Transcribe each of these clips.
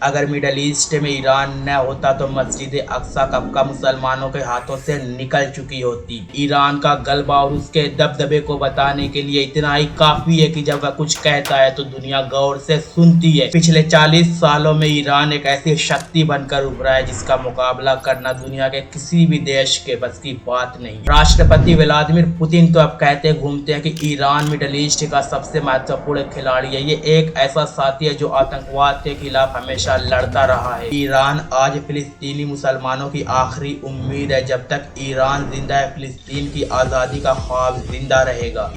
अगर middle east में Iran न होता तो मस्जिद अक्सा कब का मुसलमानों के हाथों से निकल चुकी होती। ईरान का गलबा और उसके दबदबे को बताने के लिए इतना ही काफी है कि जब वह कुछ कहता है तो दुनिया गौर से सुनती है। पिछले 40 सालों में ईरान एक ऐसी शक्ति बनकर उभरा है जिसका मुकाबला करना दुनिया के किसी भी देश के बस की बात नहीं। राष्ट्रपति व्लादिमीर पुतिन तो अब कहते घूमते हैं कि ईरान मिडल ईस्ट का सबसे महत्वपूर्ण खिलाड़ी है। ये एक ऐसा साथी है जो आतंकवाद के खिलाफ हमेशा लड़ता रहा है। ईरान आज फिलिस्तीनी मुसलमानों की आखिरी उम्मीद है। जब तक ईरान जिंदा है फिलिस्तीन की आजादी का ख्वाब जिंदा रहेगा।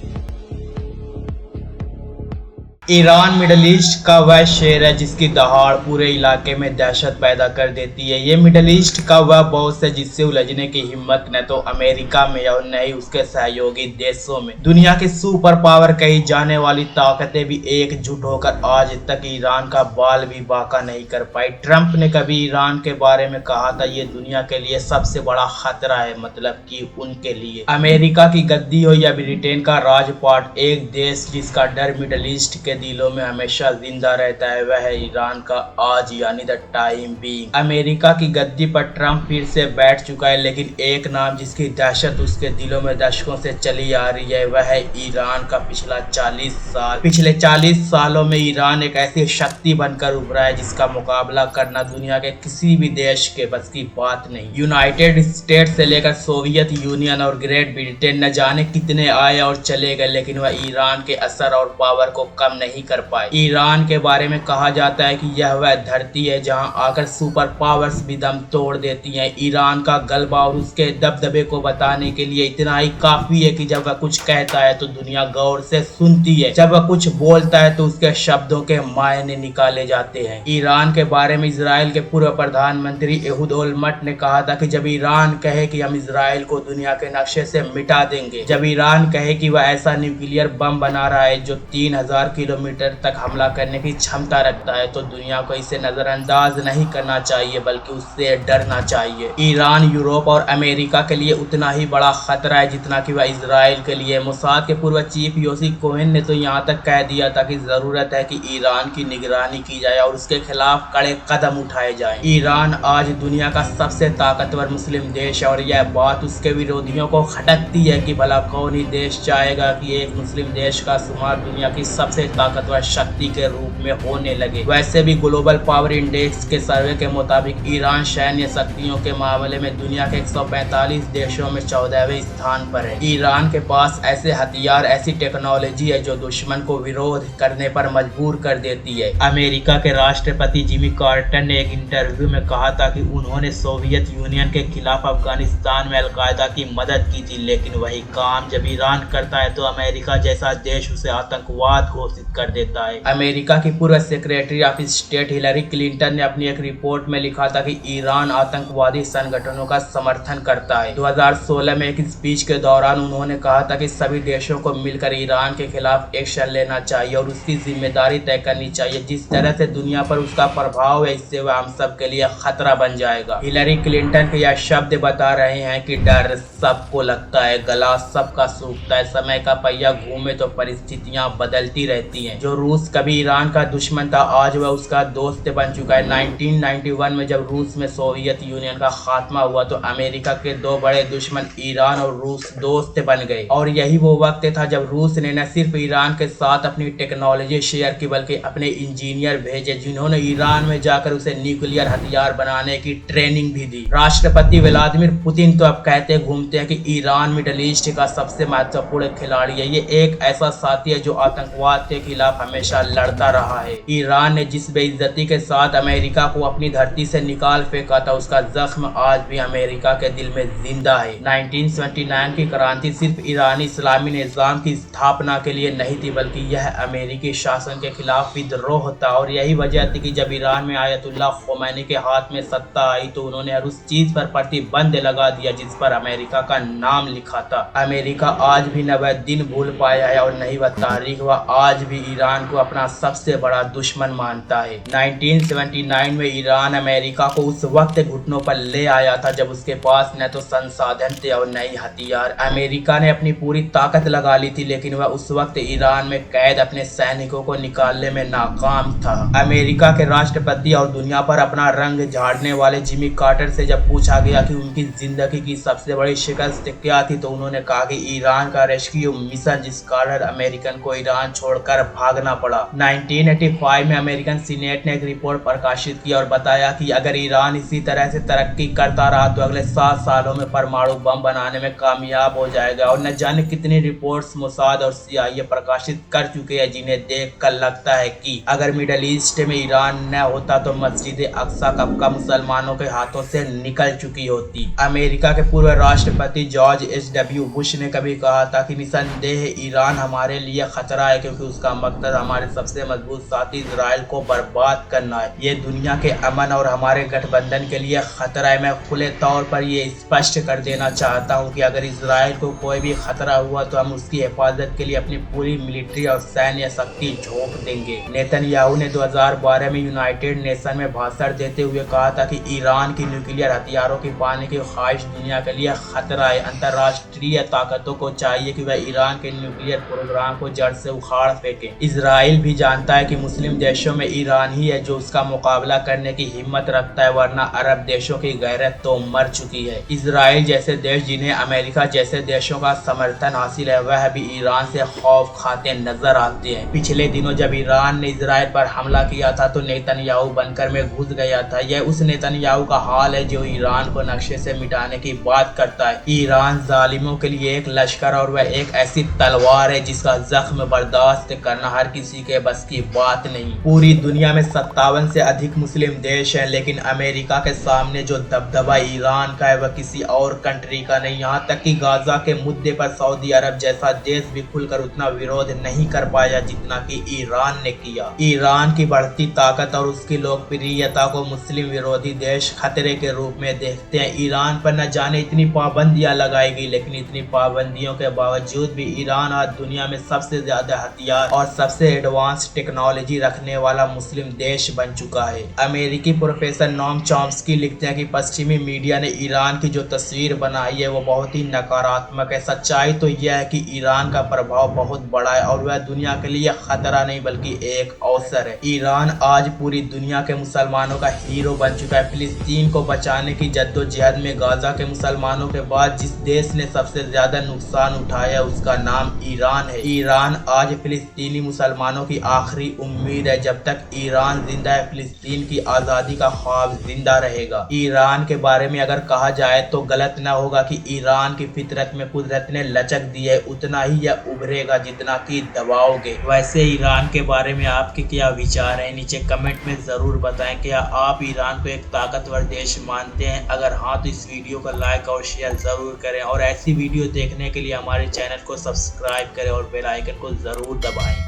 ईरान मिडल ईस्ट का वह शेर है जिसकी दहाड़ पूरे इलाके में दहशत पैदा कर देती है। ये मिडल ईस्ट का वह बॉस है जिससे उलझने की हिम्मत न तो अमेरिका में और न ही उसके सहयोगी देशों में। दुनिया की सुपर पावर कही जाने वाली ताकतें भी एकजुट होकर आज तक ईरान का बाल भी बाका नहीं कर पाई। ट्रंप ने कभी ईरान के बारे में कहा था ये दुनिया के लिए सबसे बड़ा खतरा है, मतलब कि उनके लिए। अमेरिका की गद्दी हो या ब्रिटेन का राजपाट, एक देश जिसका डर मिडल ईस्ट के दिलों में हमेशा जिंदा रहता है वह है ईरान का आज, यानी द टाइम बीइंग। अमेरिका की गद्दी पर ट्रंप फिर से बैठ चुका है, लेकिन एक नाम जिसकी दहशत उसके दिलों में दशकों से चली आ रही है वह है ईरान का पिछला 40 साल। पिछले 40 सालों में ईरान एक ऐसी शक्ति बनकर उभरा है जिसका मुकाबला करना दुनिया के किसी भी देश के बस की बात नहीं। यूनाइटेड स्टेट से लेकर सोवियत यूनियन और ग्रेट ब्रिटेन न जाने कितने आए और चले गए, लेकिन वह ईरान के असर और पावर को कम नहीं कर पाए। ईरान के बारे में कहा जाता है कि यह वह धरती है जहां आकर सुपर पावर्स भी दम तोड़ देती हैं। ईरान का गलबा और उसके दबदबे को बताने के लिए इतना ही काफी है कि जब वह कुछ कहता है तो दुनिया गौर से सुनती है। जब वह कुछ बोलता है तो उसके शब्दों के मायने निकाले जाते हैं। ईरान के बारे में इजराइल के पूर्व प्रधानमंत्री एहूद ओलमर्ट ने कहा था कि जब ईरान कहे कि हम इजराइल को दुनिया के नक्शे से मिटा देंगे, जब ईरान कहे कि वह ऐसा न्यूक्लियर बम बना रहा है जो 3000 किलोमीटर तक हमला करने की क्षमता रखता है, तो दुनिया को इसे नजरअंदाज नहीं करना चाहिए बल्कि उससे डरना चाहिए। ईरान यूरोप और अमेरिका के लिए उतना ही बड़ा खतरा है जितना कि वह इजराइल के लिए। मोसाद के पूर्व चीफ योसी कोहेन ने तो यहाँ तक कह दिया था कि जरूरत है कि ईरान की निगरानी की जाए और उसके खिलाफ कड़े कदम उठाए जाएं। ईरान आज दुनिया का सबसे ताकतवर मुस्लिम देश है और यह बात उसके विरोधियों को खटकती है कि भला कौन ही देश चाहेगा कि एक मुस्लिम देश का शुमार दुनिया की सबसे ताकतवर शक्ति के रूप में होने लगे। वैसे भी ग्लोबल पावर इंडेक्स के सर्वे के मुताबिक ईरान सैन्य शक्तियों के मामले में दुनिया के 145 देशों में 14वें स्थान पर है। ईरान के पास ऐसे हथियार, ऐसी टेक्नोलॉजी है जो दुश्मन को विरोध करने पर मजबूर कर देती है। अमेरिका के राष्ट्रपति जिमी कार्टर ने एक इंटरव्यू में कहा था कि उन्होंने सोवियत यूनियन के खिलाफ अफगानिस्तान में अलकायदा की मदद की थी, लेकिन वही काम जब ईरान करता है तो अमेरिका जैसा देश उसे आतंकवाद घोषित कर देता है। अमेरिका की पूर्व secretary of state Hillary Clinton ने अपनी एक रिपोर्ट में लिखा था कि ईरान आतंकवादी संगठनों का समर्थन करता है। 2016 में एक स्पीच के दौरान उन्होंने कहा था कि सभी देशों को मिलकर ईरान के खिलाफ एक्शन लेना चाहिए और उसकी जिम्मेदारी तय करनी चाहिए। जिस तरह से दुनिया पर उसका प्रभाव है इससे वह हम सब के लिए खतरा बन जाएगा। हिलरी क्लिंटन के यह शब्द बता रहे हैं कि डर सबको लगता है, गला सबका सूखता है, समय का पहिया घूमे तो परिस्थितियां बदलती रहती हैं। जो रूस कभी ईरान का दुश्मन था आज वह उसका दोस्त बन चुका है। 1991 में जब रूस में सोवियत यूनियन का खात्मा हुआ तो अमेरिका के दो बड़े दुश्मन ईरान और रूस दोस्त बन गए और यही वो वक्त था जब रूस ने न सिर्फ ईरान के साथ अपनी टेक्नोलॉजी शेयर की बल्कि अपने इंजीनियर भेजे जिन्होंने ईरान में जाकर उसे न्यूक्लियर हथियार बनाने की ट्रेनिंग भी दी। राष्ट्रपति व्लादिमीर पुतिन तो अब कहते घूमते हैं कि ईरान मिडल ईस्ट का सबसे महत्वपूर्ण खिलाड़ी है। ये एक ऐसा साथी है जो आतंकवाद के खिलाफ हमेशा लड़ता रहा है। ईरान ने जिस बेइज्जती के साथ अमेरिका को अपनी धरती से निकाल फेंका था उसका जख्म आज भी अमेरिका के दिल में जिंदा है। 1979 की क्रांति सिर्फ ईरानी इस्लामी निजाम की स्थापना के लिए नहीं थी बल्कि यह अमेरिकी शासन के खिलाफ विद्रोह था और यही वजह थी कि जब ईरान में आयतुल्लाह खोमैनी के हाथ में सत्ता आई तो उन्होंने हर उस चीज पर प्रतिबंध लगा दिया जिस पर अमेरिका का नाम लिखा था। अमेरिका आज भी न वह दिन भूल पाया है और न ही वह तारीख, वह आज भी भी ईरान को अपना सबसे बड़ा दुश्मन मानता है। 1979 में ईरान अमेरिका को उस वक्त घुटनों पर ले आया था जब उसके पास न तो संसाधन थे और न ही हथियार। अमेरिका ने अपनी पूरी ताकत लगा ली थी, लेकिन वह उस वक्त ईरान में कैद अपने सैनिकों को निकालने में नाकाम था। अमेरिका के राष्ट्रपति और दुनिया पर अपना रंग झाड़ने वाले जिमी कार्टर से जब पूछा गया कि उनकी जिंदगी की सबसे बड़ी शिकस्त क्या थी, तो उन्होंने कहा कि ईरान का रेस्क्यू मिशन, जिस कारण अमेरिकन को ईरान छोड़कर भागना पड़ा। 1985 में अमेरिकन सीनेट ने एक रिपोर्ट प्रकाशित की और बताया कि अगर ईरान इसी तरह से तरक्की करता रहा तो अगले 7 सालों में परमाणु बम बनाने में कामयाब हो जाएगा। और न जाने कितनी रिपोर्ट्स मोसाद और CIA प्रकाशित कर चुके हैं, जिन्हें देखकर लगता है कि अगर मिडल ईस्ट में ईरान न होता तो मस्जिद अक्सा कब का मुसलमानों के हाथों से निकल चुकी होती। अमेरिका के पूर्व राष्ट्रपति जॉर्ज H.W. बुश ने कभी कहा था कि निसंदेह ईरान हमारे लिए खतरा है, क्योंकि उसका मकसद हमारे सबसे मजबूत साथी इजराइल को बर्बाद करना है। ये दुनिया के अमन और हमारे गठबंधन के लिए खतरा है। मैं खुले तौर पर ये स्पष्ट कर देना चाहता हूँ कि अगर इजराइल को कोई भी खतरा हुआ तो हम उसकी हिफाजत के लिए अपनी पूरी मिलिट्री और सैन्य शक्ति झोंक देंगे। नेतन्याहू ने 2012 में यूनाइटेड नेशन में भाषण देते हुए कहा था कि ईरान की न्यूक्लियर हथियारों की पाने की ख्वाहिश दुनिया के लिए खतरा है। अंतर्राष्ट्रीय ताकतों को चाहिए कि वह ईरान के न्यूक्लियर प्रोग्राम को जड़ से उखाड़ फेंके। इजराइल भी जानता है कि मुस्लिम देशों में ईरान ही है जो उसका मुकाबला करने की हिम्मत रखता है, वरना अरब देशों की गैरत तो मर चुकी है। इजराइल जैसे देश, जिन्हें अमेरिका जैसे देशों का समर्थन हासिल है, वह भी ईरान से खौफ खाते नजर आते हैं। पिछले दिनों जब ईरान ने इजराइल पर हमला किया था तो नेतन्याहू बनकर में घुस गया था। यह उस नेतन्याहू का हाल है जो ईरान को नक्शे से मिटाने की बात करता है। ईरान जालिमों के लिए एक लश्कर और वह एक ऐसी तलवार है जिसका जख्म बर्दाश्त करना हर किसी के बस की बात नहीं। पूरी दुनिया में 57 से अधिक मुस्लिम देश हैं, लेकिन अमेरिका के सामने जो दबदबा ईरान का है वह किसी और कंट्री का नहीं। यहाँ तक कि गाजा के मुद्दे पर सऊदी अरब जैसा देश भी खुलकर उतना विरोध नहीं कर पाया जितना कि ईरान ने किया। ईरान की बढ़ती ताकत और उसकी लोकप्रियता को मुस्लिम विरोधी देश खतरे के रूप में देखते हैं। ईरान पर न जाने इतनी पाबंदियां लगाई गई, लेकिन इतनी पाबंदियों के बावजूद भी ईरान आज दुनिया में सबसे ज्यादा हथियार और सबसे एडवांस टेक्नोलॉजी रखने वाला मुस्लिम देश बन चुका है। अमेरिकी प्रोफेसर नोम चॉम्स्की लिखते हैं कि पश्चिमी मीडिया ने ईरान की जो तस्वीर बनाई है वो बहुत ही नकारात्मक है। सच्चाई तो यह है कि ईरान का प्रभाव बहुत बड़ा है और वह दुनिया के लिए खतरा नहीं बल्कि एक अवसर है। ईरान आज पूरी दुनिया के मुसलमानों का हीरो बन चुका है। फिलिस्तीन को बचाने की जद्दोजहद में गाजा के मुसलमानों के बाद जिस देश ने सबसे ज्यादा नुकसान उठाया उसका नाम ईरान है। ईरान आज फिलिस्तीनी मुसलमानों की आखिरी उम्मीद है। जब तक ईरान जिंदा है, फिलिस्तीन की आजादी का ख्वाब जिंदा रहेगा। ईरान के बारे में अगर कहा जाए तो गलत न होगा कि ईरान की फितरत में कुदरत ने लचक दी है, उतना ही यह उभरेगा जितना कि दबाओगे। वैसे ईरान के बारे में आपके क्या विचार हैं, नीचे कमेंट में जरूर बताएं। क्या आप ईरान को एक ताकतवर देश मानते हैं? अगर हाँ तो इस वीडियो को लाइक और शेयर जरूर करें और ऐसी वीडियो देखने के लिए हमारे चैनल को सब्सक्राइब करें और बेल आइकन को जरूर दबाएं।